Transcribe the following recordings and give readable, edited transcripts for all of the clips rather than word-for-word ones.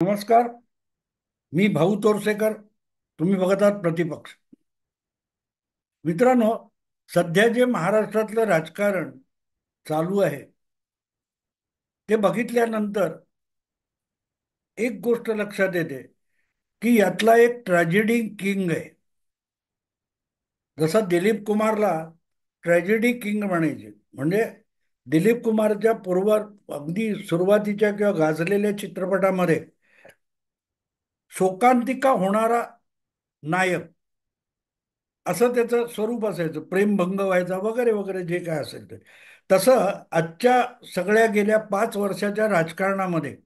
नमस्कार. मी भाऊ तोरसेकर. तुम्ही बघत आहात प्रतिपक्ष. मित्रांनो, सध्या जे महाराष्ट्रातलं राजकारण चालू आहे ते बघितल्यानंतर एक गोष्ट लक्षात येते की यातला एक ट्रॅजेडी किंग आहे. जसा दिलीप कुमारला ट्रॅजेडी किंग म्हणायचे, म्हणजे दिलीप कुमारच्या अगदी सुरुवातीच्या किंवा गाजलेल्या चित्रपटामध्ये शोकांतिका होणारा नायक असं त्याचं स्वरूप असायचं. प्रेमभंग व्हायचा वगैरे वगैरे जे काय असेल ते. तसं आजच्या सगळ्या गेल्या 5 वर्षाच्या राजकारणामध्ये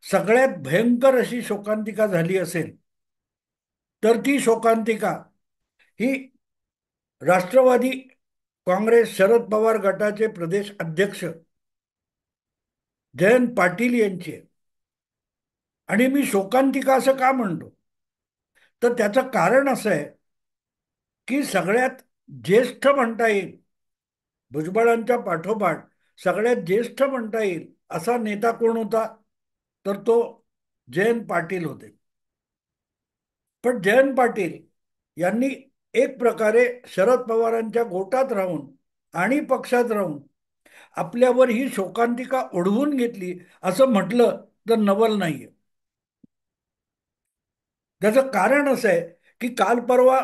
सगळ्यात भयंकर अशी शोकांतिका झाली असेल तर ती शोकांतिका ही राष्ट्रवादी काँग्रेस शरद पवार गटाचे प्रदेश अध्यक्ष जयंत पाटील यांची आहे. आणि मी शोकांतिका असं का म्हणतो, तर त्याचं कारण असं आहे की सगळ्यात ज्येष्ठ म्हणता येईल, भुजबळांच्या पाठोपाठ सगळ्यात ज्येष्ठ म्हणता येईल असा नेता कोण होता, तर तो जयंत पाटील होते. पण जयंत पाटील यांनी एक प्रकारे शरद पवारांच्या गोटात राहून आणि पक्षात राहून आपल्यावर ही शोकांतिका ओढवून घेतली असं म्हटलं तर नवल नाहीये. त्याचं कारण असं आहे की काल परवा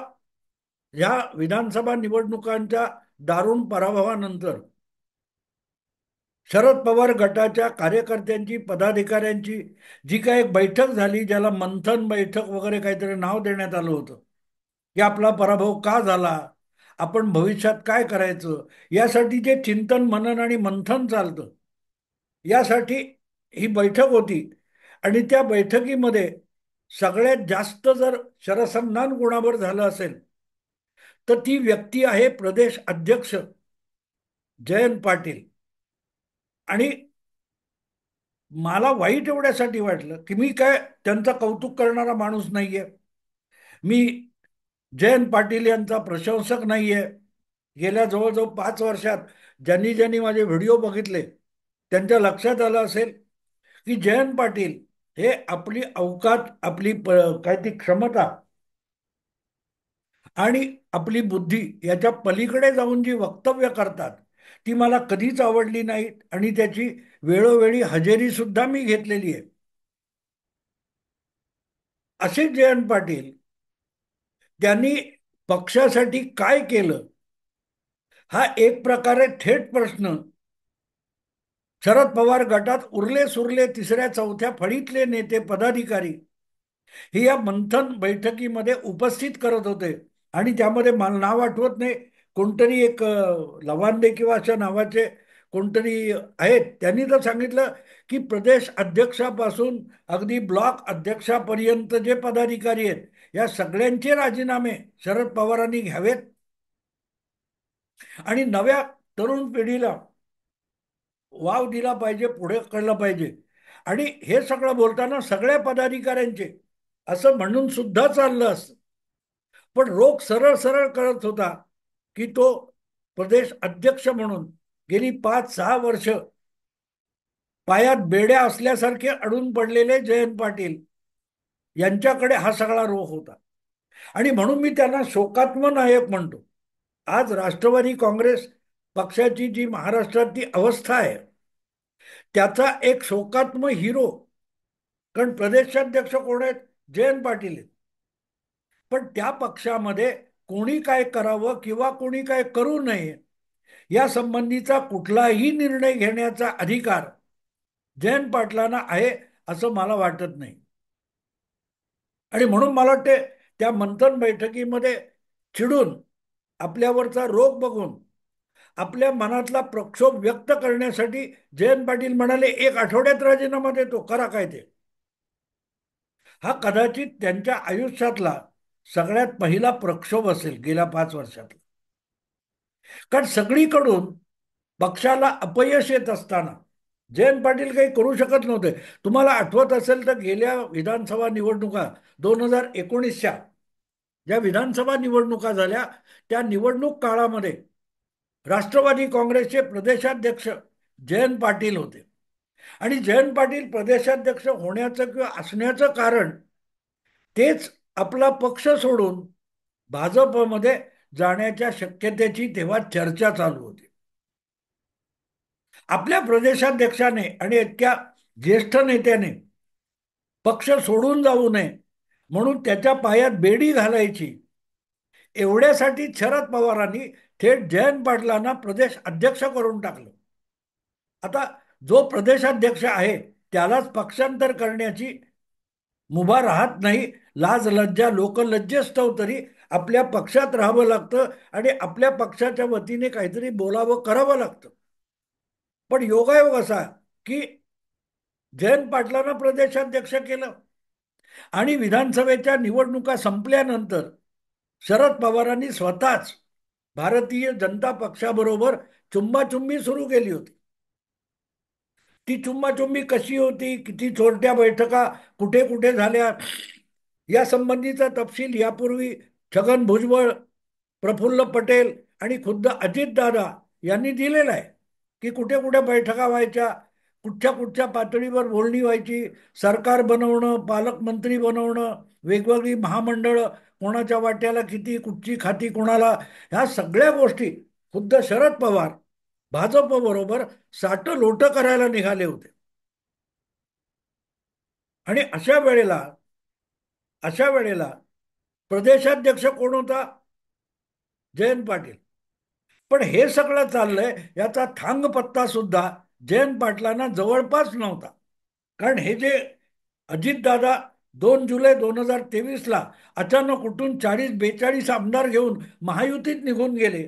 या विधानसभा निवडणुकांच्या दारुण पराभवानंतर शरद पवार गटाच्या कार्यकर्त्यांची, पदाधिकाऱ्यांची जी काही एक बैठक झाली, ज्याला मंथन बैठक वगैरे काहीतरी नाव देण्यात आलं होतं, की आपला पराभव का झाला, आपण भविष्यात काय करायचं, यासाठी जे चिंतन मनन आणि मंथन चालतं, यासाठी ही बैठक होती. आणि त्या बैठकीमध्ये सगळ्यात जास्त जर शरसंधान कोणावर झालं असेल तर ती व्यक्ती आहे प्रदेश अध्यक्ष जयंत पाटील. आणि मला वाईट एवढ्यासाठी वाटलं की मी काय त्यांचं कौतुक करणारा माणूस नाहीये, मी जयंत पाटील यांचा प्रशंसक नाहीये. गेल्या जवळजवळ 5 वर्षात ज्यांनी ज्यांनी माझे व्हिडिओ बघितले त्यांच्या लक्षात आलं असेल की जयंत पाटील हे आपली अवकात, आपली काय ती क्षमता आणि आपली बुद्धी याच्या पलीकडे जाऊन जी वक्तव्य करतात ती मला कधीच आवडली नाहीत. आणि त्याची वेळोवेळी हजेरी सुद्धा मी घेतलेली आहे. असे जयंत पाटील त्यांनी पक्षासाठी काय केलं, हा एक प्रकारे थेट प्रश्न शरद पवार गटात उरले सुरले तिसऱ्या चौथ्या फळीतले नेते, पदाधिकारी हे या मंथन बैठकीमध्ये उपस्थित करत होते. आणि त्यामध्ये मला नाव आठवत नाही, कोणतरी एक लवांदे किंवा अशा नावाचे कोणतरी आहेत, त्यांनी तर सांगितलं की प्रदेश अध्यक्षापासून अगदी ब्लॉक अध्यक्षापर्यंत जे पदाधिकारी आहेत या सगळ्यांचे राजीनामे शरद पवारांनी घ्यावेत आणि नव्या तरुण पिढीला वाव दिला पाहिजे, पुढे कळलं पाहिजे. आणि हे सगळं बोलताना सगळ्या पदाधिकाऱ्यांचे असं म्हणून सुद्धा चाललं असतं. पण रोग सरळ सरळ कळत होता की तो प्रदेश अध्यक्ष म्हणून गेली 5-6 वर्ष पायात बेड्या असल्यासारखे अडून पडलेले जयंत पाटील यांच्याकडे हा सगळा रोग होता. आणि म्हणून मी त्यांना शोकात्म नायक म्हणतो. आज राष्ट्रवादी काँग्रेस पक्षाची जी महाराष्ट्रातली अवस्था आहे त्याचा एक शोकात्म हिरो, कारण प्रदेशाध्यक्ष कोण आहेत, जयंत पाटील आहेत. पण त्या पक्षामध्ये कोणी काय करावं किंवा कोणी काय करू नये या संबंधीचा कुठलाही निर्णय घेण्याचा अधिकार जयंत पाटलांना आहे असं मला वाटत नाही. आणि म्हणून मला वाटते त्या मंथन बैठकीमध्ये चिडून, आपल्यावरचा रोग बघून आपल्या मनातला प्रक्षोभ व्यक्त करण्यासाठी जयंत पाटील म्हणाले, 1 आठवड्यात राजीनामा देतो, करा काय ते. हा कदाचित त्यांच्या आयुष्यातला सगळ्यात पहिला प्रक्षोभ असेल गेल्या 5 वर्षात. कारण सगळीकडून पक्षाला अपयश येत असताना जयंत पाटील काही करू शकत नव्हते. तुम्हाला आठवत असेल तर गेल्या विधानसभा निवडणुका 2019च्या ज्या विधानसभा निवडणुका झाल्या त्या निवडणूक काळामध्ये राष्ट्रवादी काँग्रेसचे प्रदेशाध्यक्ष जयंत पाटील होते. आणि जयंत पाटील प्रदेशाध्यक्ष होण्याचं किंवा असण्याचं कारण तेच आपला पक्ष सोडून भाजपमध्ये जाण्याच्या शक्यतेची तेव्हा चर्चा चालू होती. आपल्या प्रदेशाध्यक्षाने आणि इतक्या ज्येष्ठ नेत्याने पक्ष सोडून जाऊ नये म्हणून त्याच्या पायात बेडी घालायची, एवढ्यासाठी शरद पवारांनी थेट जयंत पाटलांना प्रदेश अध्यक्ष करून टाकलं. आता जो प्रदेशाध्यक्ष आहे त्यालाच पक्षांतर करण्याची मुभा राहत नाही. लाज लज्जा लोकलज्जेस्तव तरी आपल्या पक्षात राहावं लागतं आणि आपल्या पक्षाच्या वतीने काहीतरी बोलावं करावं लागतं. पण योगायोग असा की जयंत पाटलांना प्रदेशाध्यक्ष केलं आणि विधानसभेच्या निवडणुका संपल्यानंतर शरद पवारांनी स्वतःच भारतीय जनता पक्षाबरोबर चुंबाचुंबी सुरू केली होती. ती चुंबाचुंबी कशी होती, किती चोरट्या बैठका कुठे कुठे झाल्या, या संबंधीचा तपशील यापूर्वी छगन भुजबळ, प्रफुल्ल पटेल आणि खुद्द अजितदादा यांनी दिलेला आहे की कुठे कुठे बैठका व्हायच्या, कुठच्या कुठच्या पातळीवर बोलणी व्हायची, सरकार बनवणं, पालकमंत्री बनवणं, वेगवेगळी महामंडळं, कोणाच्या वाट्याला किती, कुठची खाती कोणाला, ह्या सगळ्या गोष्टी खुद्द शरद पवार भाजप बरोबर साट लोट करायला निघाले होते. आणि अशा वेळेला प्रदेशाध्यक्ष कोण होता? जयंत पाटील. पण हे सगळं चाललंय याचा थांग पत्ता सुद्धा जयंत पाटलांना जवळपास नव्हता. कारण हे जे अजितदादा 2 जुलै 2023 अचानक उठून 40-42 आमदार घेऊन महायुतीत निघून गेले,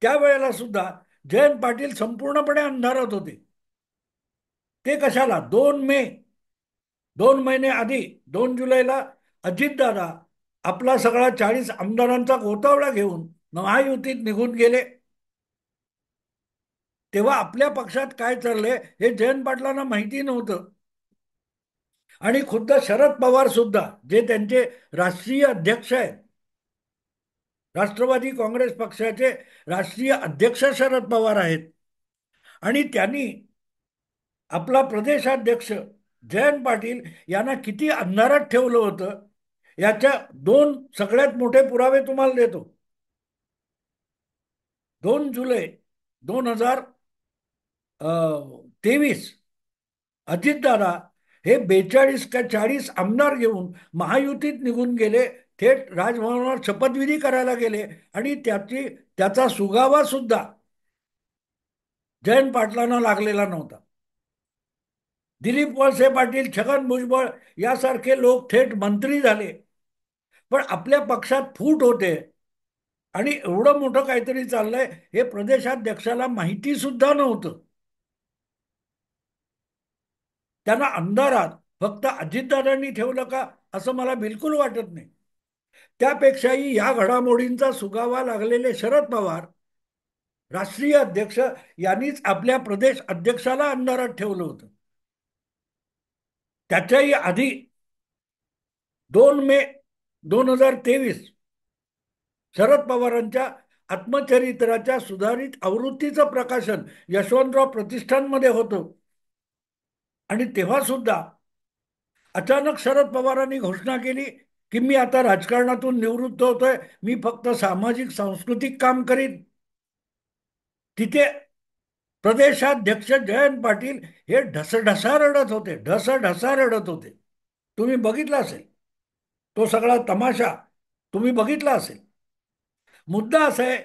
त्यावेळेला सुद्धा जयंत पाटील संपूर्णपणे अंधारात होते. ते कशाला? 2 महिने आधी 2 जुलैला अजितदादा आपला सगळा 40 आमदारांचा गोतावळा घेऊन महायुतीत निघून गेले. तेव्हा आपल्या पक्षात काय चाललंय हे जयंत पाटलांना माहिती नव्हतं. आणि खुद्द शरद पवार सुद्धा, जे त्यांचे राष्ट्रीय अध्यक्ष आहेत, राष्ट्रवादी काँग्रेस पक्षाचे राष्ट्रीय अध्यक्ष शरद पवार आहेत, आणि त्यांनी आपला प्रदेशाध्यक्ष जयंत पाटील यांना किती अंधारात ठेवलं होतं याच्या दोन सगळ्यात मोठे पुरावे तुम्हाला देतो. 2 जुलै 2023 अजितदादा हे 42 का 40 आमदार घेऊन महायुतीत निघून गेले, थेट राजभवनावर शपथविधी करायला गेले आणि त्याचा सुगावा सुद्धा जयंत पाटलांना लागलेला नव्हता. दिलीप वळसे पाटील, छगन भुजबळ यासारखे लोक थेट मंत्री झाले, पण आपल्या पक्षात फूट होते आणि एवढं मोठं काहीतरी चाललंय हे प्रदेशाध्यक्षाला माहिती सुद्धा नव्हतं. त्यांना अंधारात फक्त अजितदादांनी ठेवलं का असं मला बिलकुल वाटत नाही. त्यापेक्षाही या घडामोडींचा सुगावा लागलेले शरद पवार राष्ट्रीय अध्यक्ष यांनीच आपल्या प्रदेश अध्यक्षाला अंधारात ठेवलं होतं. त्याच्याही आधी 2 मे 2023 शरद पवारांच्या आत्मचरित्राच्या सुधारित आवृत्तीचं प्रकाशन यशवंतराव प्रतिष्ठानमध्ये होतं. आणि तेव्हा सुद्धा अचानक शरद पवारांनी घोषणा केली की मी आता राजकारणातून निवृत्त होतोय, मी फक्त सामाजिक सांस्कृतिक काम करीन. तिथे प्रदेशाध्यक्ष जयंत पाटील हे ढसढसा रडत होते, ढसढसा रडत होते. तुम्ही बघितला असेल तो सगळा तमाशा, तुम्ही बघितला असेल. मुद्दा असा आहे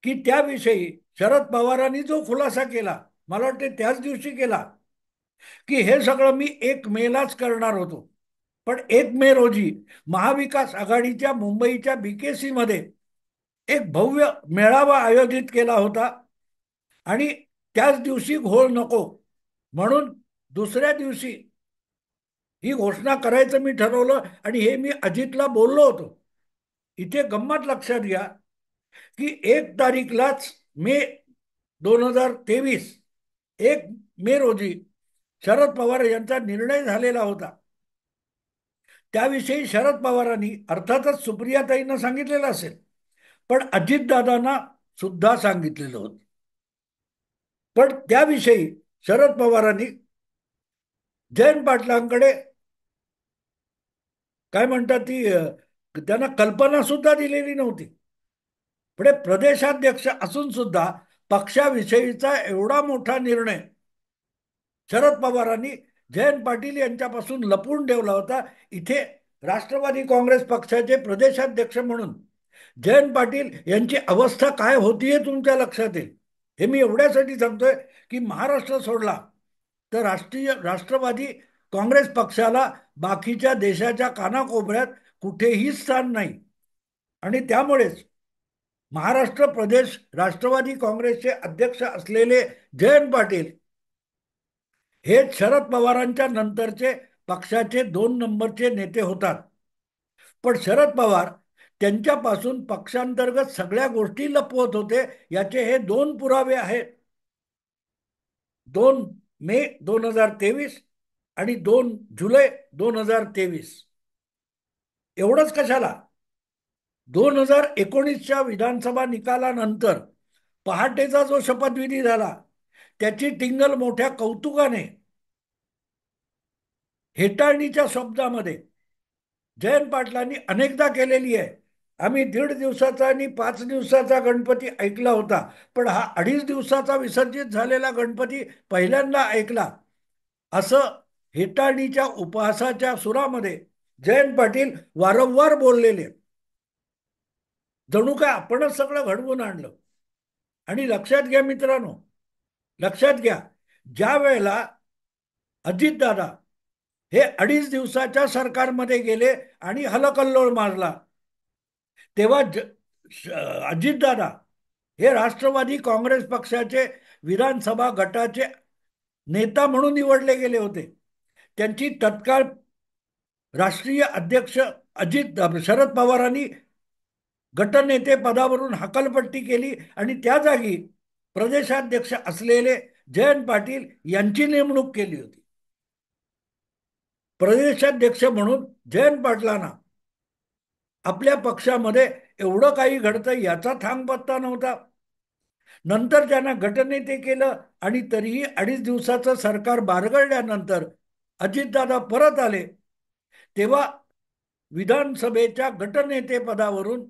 की त्याविषयी शरद पवारांनी जो खुलासा केला, मला वाटते त्याच दिवशी केला, की हे सगळं मी 1 मेलाच करणार होतो. पण 1 मे रोजी महाविकास आघाडीच्या मुंबईच्या बीकेसी मध्ये एक भव्य मेळावा आयोजित केला होता आणि त्याच दिवशी घोळ नको म्हणून दुसऱ्या दिवशी ही घोषणा करायचं मी ठरवलं आणि हे मी अजितला बोललो होतो. इथे गंमत लक्षात घ्या की 1 तारीखलाच मे 2023 1 मे रोजी शरद पवार यांचा निर्णय झालेला होता. त्याविषयी शरद पवारांनी अर्थातच सुप्रियाताईंना सांगितलेलं असेल, पण अजितदादांना सुद्धा सांगितलेलं होतं. पण त्याविषयी शरद पवारांनी जयंत पाटलांकडे काय म्हणतात ती त्यांना कल्पना सुद्धा दिलेली नव्हती. पुढे प्रदेशाध्यक्ष असून सुद्धा पक्षाविषयीचा एवढा मोठा निर्णय शरद पवारांनी जयंत पाटील यांच्यापासून लपवून ठेवला होता. इथे राष्ट्रवादी काँग्रेस पक्षाचे प्रदेशाध्यक्ष म्हणून जयंत पाटील यांची अवस्था काय होतीये तुमच्या लक्षात येईल. हे मी एवढ्यासाठी सांगतोय की महाराष्ट्र सोडला तर राष्ट्रवादी काँग्रेस पक्षाला बाकीच्या देशाच्या कानाकोपऱ्यात कुठेही स्थान नाही. आणि त्यामुळेच महाराष्ट्र प्रदेश राष्ट्रवादी काँग्रेसचे अध्यक्ष असलेले जयंत पाटील हे शरद पवारांच्या नंतरचे पक्षाचे 2 नंबरचे नेते होतात. पण शरद पवार त्यांच्यापासून पक्षांतर्गत सगळ्या गोष्टी लपवत होते. याचे हे 2 पुरावे आहेत. 2 मे 2023 आणि 2 जुलै 2023. एवढंच कशाला, 2019च्या विधानसभा निकालानंतर पहाटेचा जो शपथविधी झाला त्याची टिंगल मोठ्या कौतुकाने हेटाळणीच्या शब्दामध्ये जयंत पाटलांनी अनेकदा केलेली आहे. आम्ही 1.5 दिवसाचा आणि 5 दिवसाचा गणपती ऐकला होता, पण हा 2.5 दिवसाचा विसर्जित झालेला गणपती पहिल्यांदा ऐकला, असं हेटाळणीच्या उपहासाच्या सुरामध्ये जयंत पाटील वारंवार बोललेले. जणू काय आपणच सगळं घडवून आणलं. आणि लक्षात घ्या मित्रांनो, लक्षात घ्या, ज्या वेळेला अजितदादा हे 2.5 दिवसाच्या सरकारमध्ये गेले आणि हलकल्लोळ मारला, तेव्हा अजितदादा हे राष्ट्रवादी काँग्रेस पक्षाचे विधानसभा गटाचे नेता म्हणून निवडले गेले होते. त्यांची तत्काळ राष्ट्रीय अध्यक्ष शरद पवारांनी गटनेते पदावरून हकालपट्टी केली आणि त्या जागी प्रदेशाध्यक्ष असलेले जयंत पाटील यांची नेमणूक केली होती. प्रदेशाध्यक्ष म्हणून जयंत पाटलांना आपल्या पक्षामध्ये एवढं काही घडतं याचा थांगपत्ता नव्हता. नंतर त्यांना गटनेते केलं आणि तरीही 2.5 दिवसाचं सरकार बारगळल्यानंतर अजितदादा परत आले, तेव्हा विधानसभेच्या गटनेते पदावरून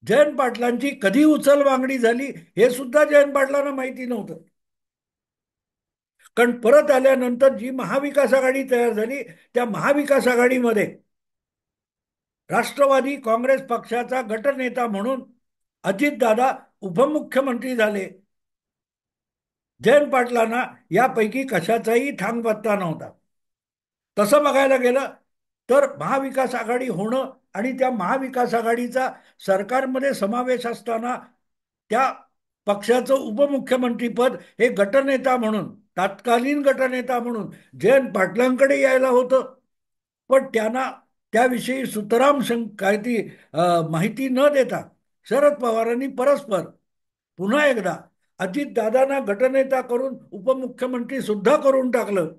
जयंत पाटलांची कधी उचलबांगडी झाली हे सुद्धा जयंत पाटलांना माहिती नव्हतं. कारण परत आल्यानंतर जी महाविकास आघाडी तयार झाली त्या महाविकास आघाडीमध्ये राष्ट्रवादी काँग्रेस पक्षाचा गटनेता म्हणून अजितदादा उपमुख्यमंत्री झाले. जयंत पाटलांना यापैकी कशाचाही थांगपत्ता नव्हता. तसं बघायला गेलं तर महाविकास आघाडी होणं आणि त्या महाविकास आघाडीचा सरकारमध्ये समावेश असताना त्या पक्षाचं उपमुख्यमंत्रीपद हे गटनेता म्हणून, तत्कालीन गटनेता म्हणून जयंत पाटलांकडे यायला होतं. पण त्यांना त्याविषयी सुतराम काय ती माहिती न देता शरद पवारांनी परस्पर पुन्हा एकदा अजितदादांना गटनेता करून उपमुख्यमंत्री सुद्धा करून टाकलं.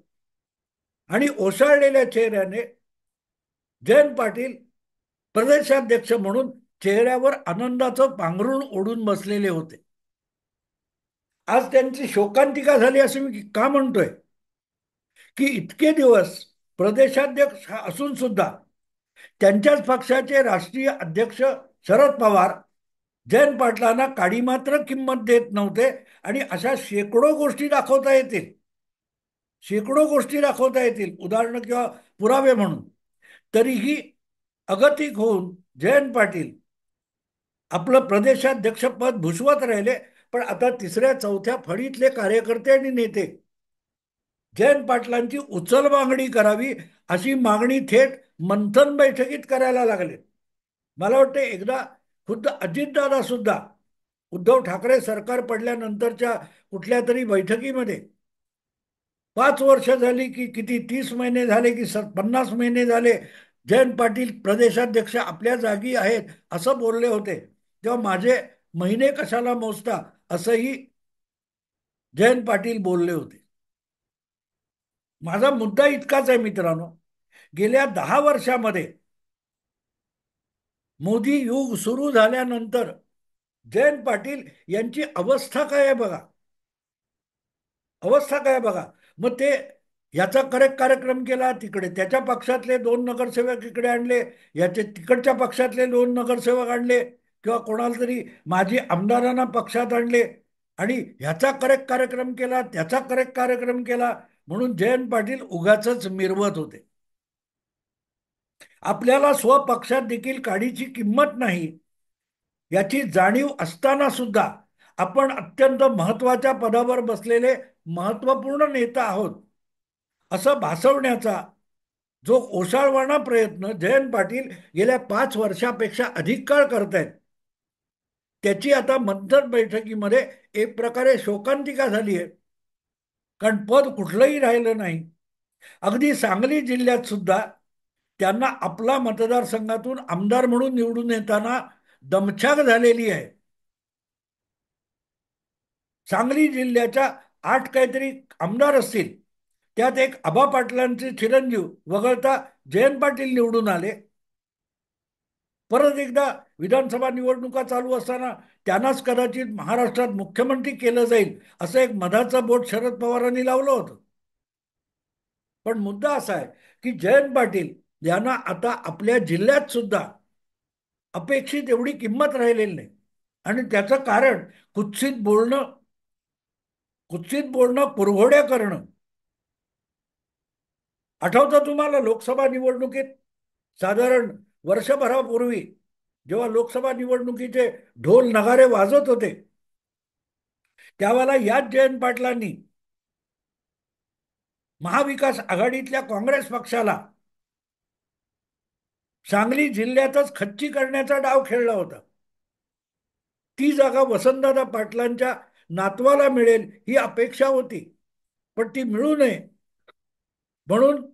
आणि ओसाळलेल्या चेहऱ्याने जयंत पाटील प्रदेशाध्यक्ष म्हणून चेहऱ्यावर आनंदाचं पांघरुण ओढून बसलेले होते. आज त्यांची शोकांतिका झाली असं मी का म्हणतोय की इतके दिवस प्रदेशाध्यक्ष असून सुद्धा त्यांच्याच पक्षाचे राष्ट्रीय अध्यक्ष शरद पवार जयंत पाटलांना काडी मात्र किंमत देत नव्हते. आणि अशा शेकडो गोष्टी दाखवता येतील, शेकडो गोष्टी दाखवता येतील उदाहरणं किंवा पुरावे म्हणून. तरीही अगतिक होऊन जयंत पाटील आपलं प्रदेशाध्यक्षपद भुसवत राहिले. पण आता 3ऱ्या-4थ्या फळीतले कार्यकर्ते आणि नेते जयंत पाटलांची उचलबांगडी करावी अशी मागणी थेट मंथन बैठकीत करायला लागले. मला वाटतं एकदा खुद्द अजितदादा सुद्धा उद्धव ठाकरे सरकार पडल्यानंतरच्या कुठल्या तरी बैठकीमध्ये 5 वर्ष झाली की किती, 30 महिने झाले की 50 महिने झाले, जयंत पाटील प्रदेशाध्यक्ष आपल्या जागी आहेत असं बोलले होते. तेव्हा माझे महिने कशाला मोजता असंही जयंत पाटील बोलले होते. माझा मुद्दा इतकाच आहे मित्रांनो, गेल्या 10 वर्षामध्ये मोदी युग सुरू झाल्यानंतर जयंत पाटील यांची अवस्था काय आहे बघा. अवस्था काय बघा. मग ते याचा करेक्ट कार्यक्रम केला तिकडे, त्याच्या पक्षातले दोन नगरसेवक इकडे आणले, याचे तिकडच्या पक्षातले दोन नगरसेवक आणले, किंवा कोणाला तरी माजी आमदारांना पक्षात आणले, आणि ह्याचा करेक्ट कार्यक्रम केला, त्याचा करेक्ट कार्यक्रम केला, म्हणून जयंत पाटील उगाचच मिरवत होते. आपल्याला स्वपक्षात देखील काडीची किंमत नाही याची जाणीव असताना सुद्धा आपण अत्यंत महत्वाच्या पदावर बसलेले महत्वपूर्ण नेता आहोत असं भासवण्याचा जो ओशाळवाणा प्रयत्न जयंत पाटील गेल्या 5 वर्षापेक्षा अधिक काळ करतायत, त्याची आता मंथन बैठकीमध्ये एक प्रकारे शोकांतिका झाली आहे. कारण पद कुठलंही राहिलं नाही. अगदी सांगली जिल्ह्यात सुद्धा त्यांना आपला मतदारसंघातून आमदार म्हणून निवडून येताना दमछाक झालेली आहे. सांगली जिल्ह्याच्या 8 काहीतरी आमदार असतील, त्यात एक आबा पाटलांचे चिरंजीव वगळता जयंत पाटील निवडून आले. परत एकदा विधानसभा निवडणुका चालू असताना त्यांनाच कदाचित महाराष्ट्रात मुख्यमंत्री केलं जाईल असं एक मधाचं बोट शरद पवारांनी लावलं होतं. पण मुद्दा असा आहे की जयंत पाटील यांना आता आपल्या जिल्ह्यात सुद्धा अपेक्षित एवढी किंमत राहिलेली नाही. आणि त्याचं कारण कुत्सित बोलणं, कुत्सित बोलणं, कुरघोड्या करणं. आठवतं तुम्हाला लोकसभा निवडणुकीत साधारण वर्षभरापूर्वी जेव्हा लोकसभा निवडणुकीचे ढोल नगारे वाजत होते, त्यावेळेला याच जयंत पाटलांनी महाविकास आघाडीतल्या काँग्रेस पक्षाला सांगली जिल्ह्यातच खच्ची करण्याचा डाव खेळला होता. ती जागा वसंतदादा पाटलांच्या नातवाला मिळेल ही अपेक्षा होती, पण ती मिळू नये म्हणून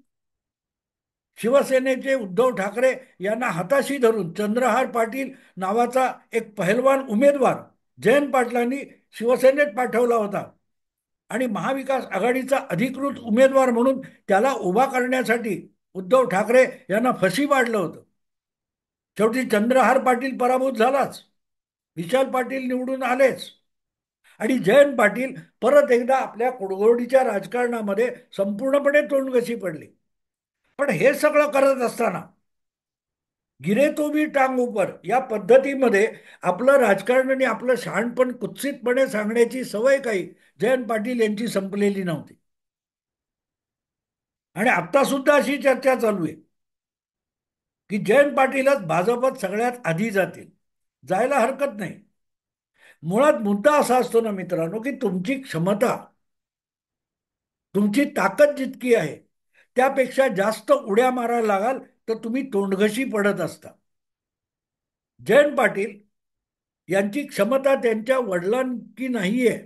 शिवसेनेचे उद्धव ठाकरे यांना हाताशी धरून चंद्रहार पाटील नावाचा एक पहिलवान उमेदवार जयंत पाटलांनी शिवसेनेत पाठवला होता, आणि महाविकास आघाडीचा अधिकृत उमेदवार म्हणून त्याला उभा करण्यासाठी उद्धव ठाकरे यांना फशी पाडलं होतं. शेवटी चंद्रहार पाटील पराभूत झालाच, विशाल पाटील निवडून आलेच, आणि जयंत पाटील परत एकदा आपल्या कुडगोडीच्या राजकारणामध्ये संपूर्णपणे तोंडघशी पडली. पण हे सगळं करत असताना गिरे तो भी टांग ऊपर या पद्धतीमध्ये आपलं राजकारण आणि आपलं शहाणपण कुत्सितपणे सांगण्याची सवय काही जयंत पाटील यांची संपलेली नव्हती. आणि आता सुद्धा अशी चर्चा चालू आहे की जयंत पाटीलच भाजपत सगळ्यात आधी जातील. जायला हरकत नाही. मुळात मुद्दा असा असतो ना मित्रांनो, की तुमची क्षमता, तुमची ताकद जितकी आहे त्यापेक्षा जास्त उड्या मारायला लागाल तर तुम्ही तोंडघशी पडत असता. जयंत पाटील यांची क्षमता त्यांच्या वडिलांची नाहीये.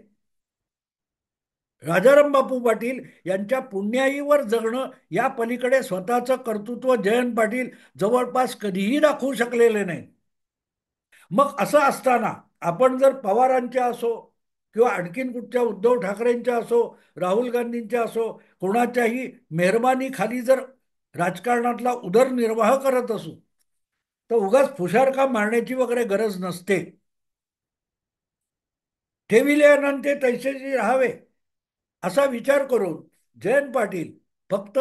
राजाराम बापू पाटील यांच्या पुण्याईवर जगणं या पलीकडे स्वतःचं कर्तृत्व जयंत पाटील जवळपास कधीही दाखवू शकलेले नाही. मग असं असताना आपण जर पवारांच्या असो किंवा आणखीन कुठच्या उद्धव ठाकरेंच्या असो, राहुल गांधींच्या असो, कोणाच्याही मेहरबानीखाली जर राजकारणातला उदरनिर्वाह करत असू तर उगाच फुशारका मारण्याची वगैरे गरज नसते. ठेविले तैसेची राहावे असा विचार करून जयंत पाटील फक्त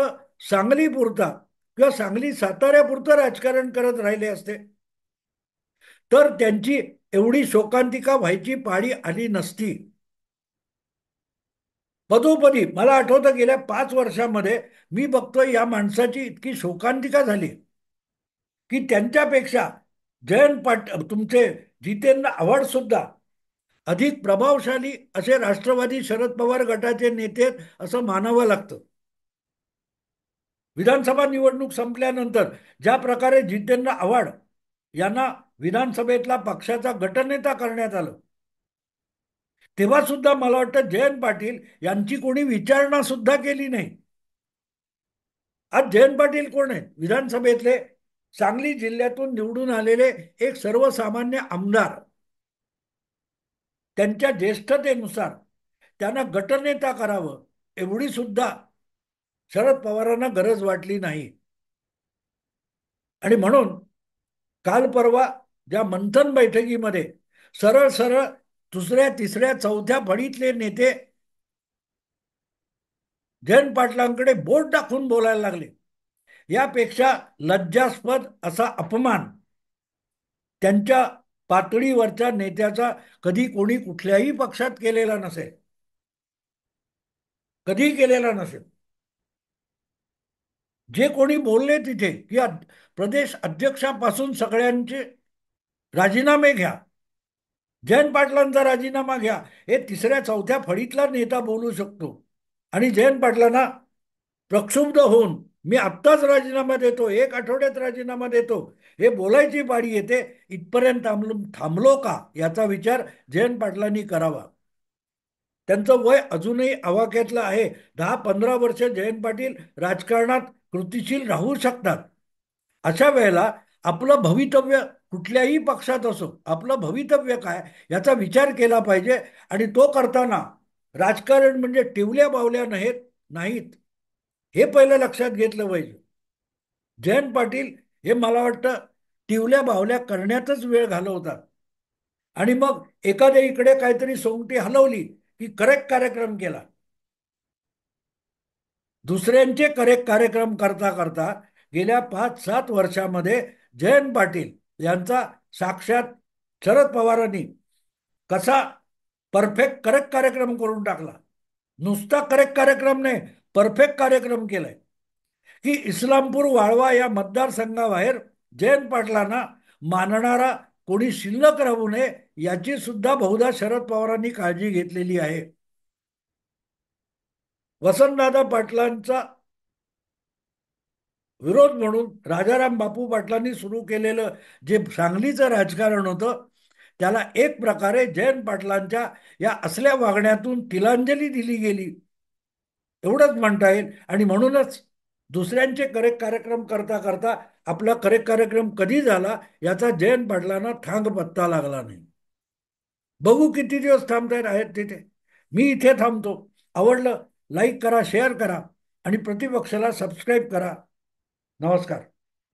सांगलीपुरता किंवा सांगली साताऱ्यापुरतं राजकारण करत राहिले असते तर त्यांची एवढी शोकांतिका व्हायची पाळी आली नसती. पदोपदी मला आठवतं गेल्या 5 वर्षामध्ये मी बघतोय या माणसाची इतकी शोकांतिका झाली की त्यांच्यापेक्षा तुमचे जितेंद्र आव्हाड सुद्धा अधिक प्रभावशाली असे राष्ट्रवादी शरद पवार गटाचे नेते असं मानावं लागतं. विधानसभा निवडणूक संपल्यानंतर ज्या प्रकारे जितेंद्र आव्हाड यांना विधानसभेतला पक्षाचा गटनेता करण्यात आलं, तेव्हा सुद्धा मला वाटतं जयंत पाटील यांची कोणी विचारणा सुद्धा केली नाही. आज जयंत पाटील कोण आहेत? विधानसभेतले सांगली जिल्ह्यातून निवडून आलेले एक सर्वसामान्य आमदार. त्यांच्या ज्येष्ठतेनुसार त्यांना गटनेता करावं एवढी सुद्धा शरद पवारांना गरज वाटली नाही. आणि म्हणून काल परवा ज्या मंथन बैठकीमध्ये सरळ सरळ दुसऱ्या तिसऱ्या चौथ्या फळीतले नेते जयंत पाटलांकडे बोट दाखवून बोलायला लागले. यापेक्षा लज्जास्पद असा अपमान त्यांच्या पातळीवरच्या नेत्याचा कधी कोणी कुठल्याही पक्षात केलेला नसेल, कधीही केलेला नसेल. जे कोणी बोलले तिथे की प्रदेश अध्यक्षापासून सगळ्यांचे राजीनामे घ्या, जयंत पाटलांचा राजीनामा घ्या, हे तिसऱ्या चौथ्या फळीतला नेता बोलू शकतो. आणि जयंत पाटलांना प्रक्षुब्ध होऊन मी आत्ताच राजीनामा देतो, एक आठवड्यात राजीनामा देतो, हे बोलायची पाळी येते. इथपर्यंत थांबलो का याचा विचार जयंत पाटलांनी करावा. त्यांचं वय अजूनही आवाक्यातलं आहे. 10-15 वर्ष जयंत पाटील राजकारणात कृतिशील राहू शकतात. अशा वेळेला आपलं भवितव्य कुठल्याही पक्षात असो, आपलं भवितव्य काय याचा विचार केला पाहिजे. आणि तो करताना राजकारण म्हणजे टिवल्या बावल्या नाहीत, हे पहिलं लक्षात घेतलं पाहिजे. जयंत पाटील हे मला वाटतं टिवल्या बावल्या करण्यातच वेळ घालवतात. आणि मग एखाद्या इकडे काहीतरी सोंगटी हलवली की करेक्ट कार्यक्रम केला. दुसऱ्यांचे करेक्ट कार्यक्रम करता करता गेल्या 5-7 वर्षामध्ये जयंत पाटील यांचा साक्षात शरद पवारांनी कसा परफेक्ट करेक्ट कार्यक्रम करून टाकला. नुसता करेक्ट कार्यक्रम नाही, परफेक्ट कार्यक्रम केलाय. की इस्लामपूर वाळवा या मतदारसंघाबाहेर जयंत पाटलांना मानणारा कोणी शिल्लक राहू नये याची सुद्धा बहुधा शरद पवारांनी काळजी घेतलेली आहे. वसंतदादा पाटलांचा विरोध म्हणून राजाराम बापू पाटलांनी सुरू केलेलं जे सांगलीचं राजकारण होतं, त्याला एक प्रकारे जयंत पाटलांच्या या असल्या वागण्यातून तिलांजली दिली गेली एवढंच म्हणता येईल. आणि म्हणूनच दुसऱ्यांचे करेक्ट कार्यक्रम करता करता आपला करेक्ट कार्यक्रम कधी झाला याचा जयंत पाटलांना थांग पत्ता लागला नाही. बघू किती दिवस थांबतायत आहेत तिथे. मी इथे थांबतो. आवडलं लाईक करा, शेअर करा आणि प्रतिपक्षाला सबस्क्राईब करा. नमस्कार.